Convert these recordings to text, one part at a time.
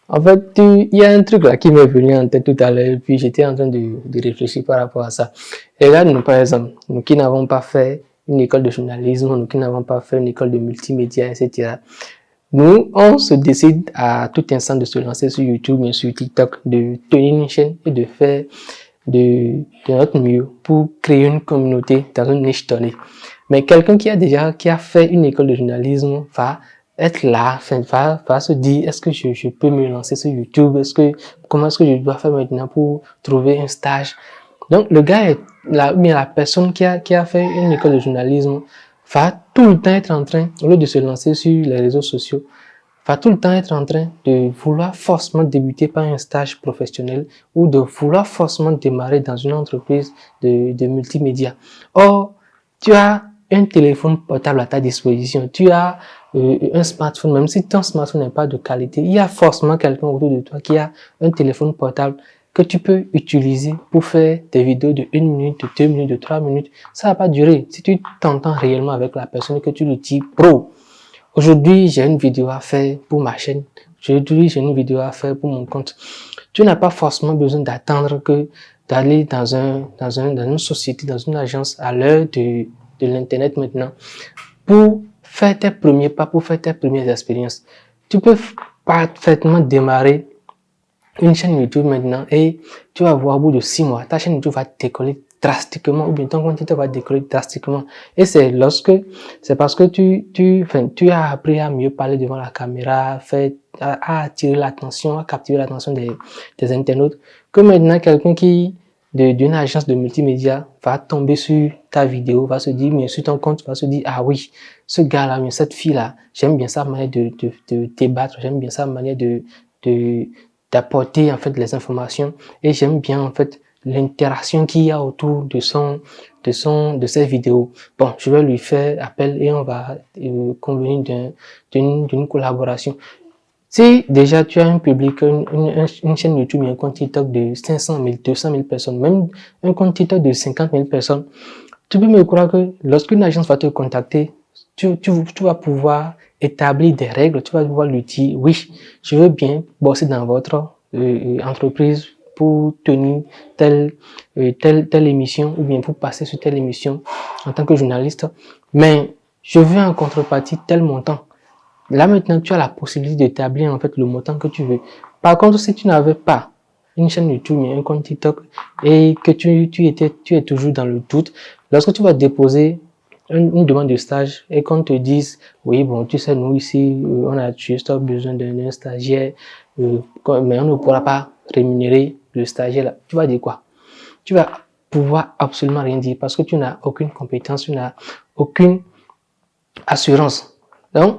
En fait, il y a un truc là qui m'est venu en tête tout à l'heure, puis j'étais en train de réfléchir par rapport à ça. Et là, nous, par exemple, nous qui n'avons pas fait une école de journalisme, nous qui n'avons pas fait une école de multimédia, etc. Nous, on se décide à tout instant de se lancer sur YouTube et sur TikTok, de tenir une chaîne et de faire de notre mieux pour créer une communauté dans une niche donnée. Mais quelqu'un qui a fait une école de journalisme va être là, va se dire, est-ce que je peux me lancer sur YouTube? Comment est-ce que je dois faire maintenant pour trouver un stage? Donc, le gars est là, mais la personne qui a fait une école de journalisme va tout le temps être en train, au lieu de se lancer sur les réseaux sociaux, va tout le temps être en train de vouloir forcément débuter par un stage professionnel ou de vouloir forcément démarrer dans une entreprise de multimédia. Or, tu as un téléphone portable à ta disposition, tu as un smartphone, même si ton smartphone n'est pas de qualité, il y a forcément quelqu'un autour de toi qui a un téléphone portable que tu peux utiliser pour faire des vidéos de 1 minute, de 2 minutes, de 3 minutes. Ça va pas durer. Si tu t'entends réellement avec la personne et que tu le dis pro, aujourd'hui, j'ai une vidéo à faire pour ma chaîne. Aujourd'hui, j'ai une vidéo à faire pour mon compte. Tu n'as pas forcément besoin d'attendre que d'aller dans une société, dans une agence à l'heure de l'internet maintenant pour faire tes premiers pas, pour faire tes premières expériences. Tu peux parfaitement démarrer une chaîne YouTube maintenant et tu vas voir au bout de 6 mois, ta chaîne YouTube va décoller drastiquement ou bien ton compte va décoller drastiquement. Et c'est parce que tu as appris à mieux parler devant la caméra, à attirer l'attention, à captiver l'attention des internautes, que maintenant quelqu'un d'une agence de multimédia va tomber sur ta vidéo, va se dire, mais sur ton compte, va se dire, ah oui, ce gars-là, mais cette fille-là, j'aime bien sa manière de débattre, j'aime bien sa manière d'apporter en fait les informations et j'aime bien en fait l'interaction qu'il y a autour de cette vidéo. Bon, je vais lui faire appel et on va convenir d'une collaboration. Si déjà tu as un public, une chaîne YouTube et un compte TikTok de 500 000, 200 000 personnes, même un compte TikTok de 50 000 personnes, tu peux me croire que lorsqu'une agence va te contacter, tu vas pouvoir établir des règles, tu vas pouvoir lui dire, oui, je veux bien bosser dans votre entreprise pour tenir telle émission ou bien pour passer sur telle émission en tant que journaliste, mais je veux en contrepartie tel montant. Là maintenant, tu as la possibilité d'établir en fait le montant que tu veux. Par contre, si tu n'avais pas une chaîne YouTube et un compte TikTok et que tu es toujours dans le doute, lorsque tu vas déposer une demande de stage et qu'on te dise, oui, bon, tu sais, nous ici, on a juste besoin d'un stagiaire, mais on ne pourra pas rémunérer le stagiaire là. Tu vas dire quoi? Tu vas pouvoir absolument rien dire parce que tu n'as aucune compétence, tu n'as aucune assurance. Donc,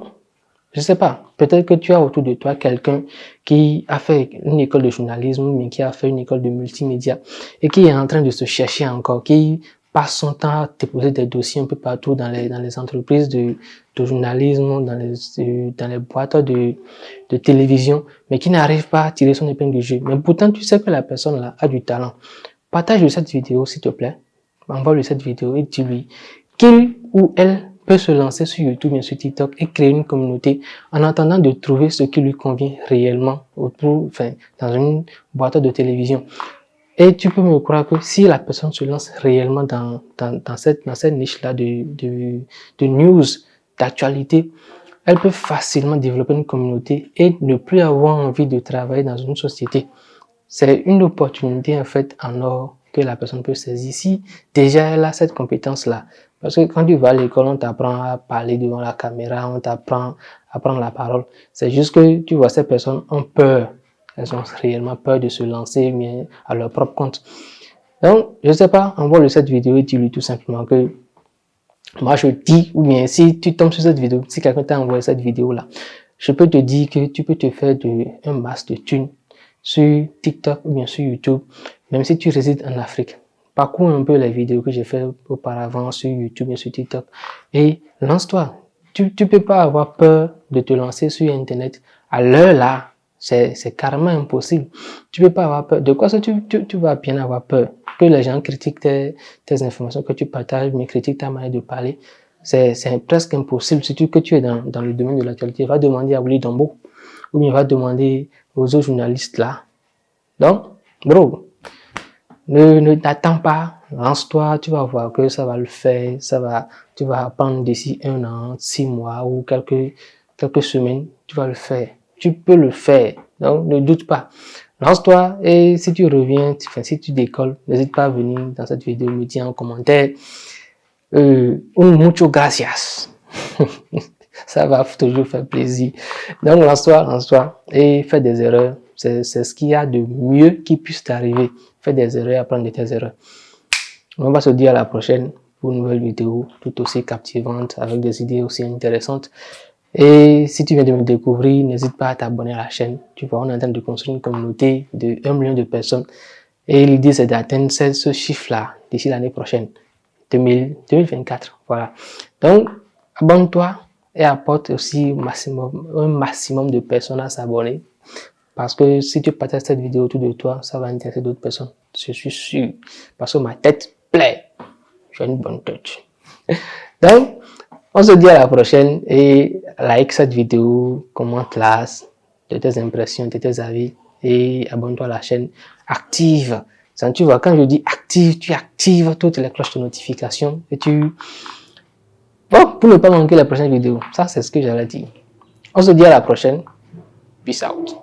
je sais pas, peut-être que tu as autour de toi quelqu'un qui a fait une école de journalisme, mais qui a fait une école de multimédia et qui est en train de se chercher encore, qui passe son temps à déposer des dossiers un peu partout dans les entreprises de journalisme, dans les boîtes de télévision, mais qui n'arrive pas à tirer son épingle du jeu. Mais pourtant, tu sais que la personne là a du talent. Partage cette vidéo, s'il te plaît. Envoie-lui cette vidéo et dis-lui qu'il ou elle peut se lancer sur YouTube et sur TikTok et créer une communauté en attendant de trouver ce qui lui convient réellement dans une boîte de télévision. Et tu peux me croire que si la personne se lance réellement dans cette niche-là de news, d'actualité, elle peut facilement développer une communauté et ne plus avoir envie de travailler dans une société. C'est une opportunité en fait en or que la personne peut saisir si déjà elle a cette compétence-là. Parce que quand tu vas à l'école, on t'apprend à parler devant la caméra, on t'apprend à prendre la parole. C'est juste que tu vois, ces personnes ont peur. Elles ont réellement peur de se lancer mais à leur propre compte. Donc, je sais pas, envoie-lui cette vidéo et dis-lui tout simplement que moi je dis, ou bien si tu tombes sur cette vidéo, si quelqu'un t'a envoyé cette vidéo-là, je peux te dire que tu peux te faire un masse de thunes sur TikTok ou bien sur YouTube, même si tu résides en Afrique. Parcours un peu les vidéos que j'ai fait auparavant sur YouTube et sur TikTok et lance-toi. Tu peux pas avoir peur de te lancer sur Internet. À l'heure là, c'est carrément impossible. Tu peux pas avoir peur. De quoi ça tu vas bien avoir peur? Que les gens critiquent tes informations que tu partages, mais critiquent ta manière de parler. C'est presque impossible, surtout que tu es dans le domaine de l'actualité. Va demander à Willy Dombo. ou bien va demander aux autres journalistes là. Donc, bro, ne t'attends pas, lance-toi, tu vas voir que ça va le faire, tu vas apprendre d'ici 1 an, 6 mois ou quelques semaines, tu vas le faire. Tu peux le faire, donc ne doute pas. Lance-toi et si tu reviens, si tu décolles, n'hésite pas à venir dans cette vidéo me dire en commentaire un mucho gracias. Ça va toujours faire plaisir. Donc lance-toi et fais des erreurs. C'est ce qu'il y a de mieux qui puisse t'arriver. Fais des erreurs, apprends de tes erreurs. On va se dire à la prochaine pour une nouvelle vidéo tout aussi captivante avec des idées aussi intéressantes. Et si tu viens de me découvrir, n'hésite pas à t'abonner à la chaîne. Tu vois, on est en train de construire une communauté de 1 million de personnes. Et l'idée, c'est d'atteindre ce chiffre-là d'ici l'année prochaine, 2024. Voilà. Donc, abonne-toi et apporte aussi un maximum de personnes à s'abonner. Parce que si tu partages cette vidéo autour de toi, ça va intéresser d'autres personnes. Je suis sûr. Parce que ma tête plaît. J'ai une bonne tête. Donc, on se dit à la prochaine et like cette vidéo, commente-la de tes impressions, de tes avis et abonne-toi à la chaîne. Active. Tu vois, quand je dis active, tu actives toutes les cloches de notification et bon, pour ne pas manquer la prochaine vidéo. Ça, c'est ce que j'allais dire. On se dit à la prochaine. Peace out.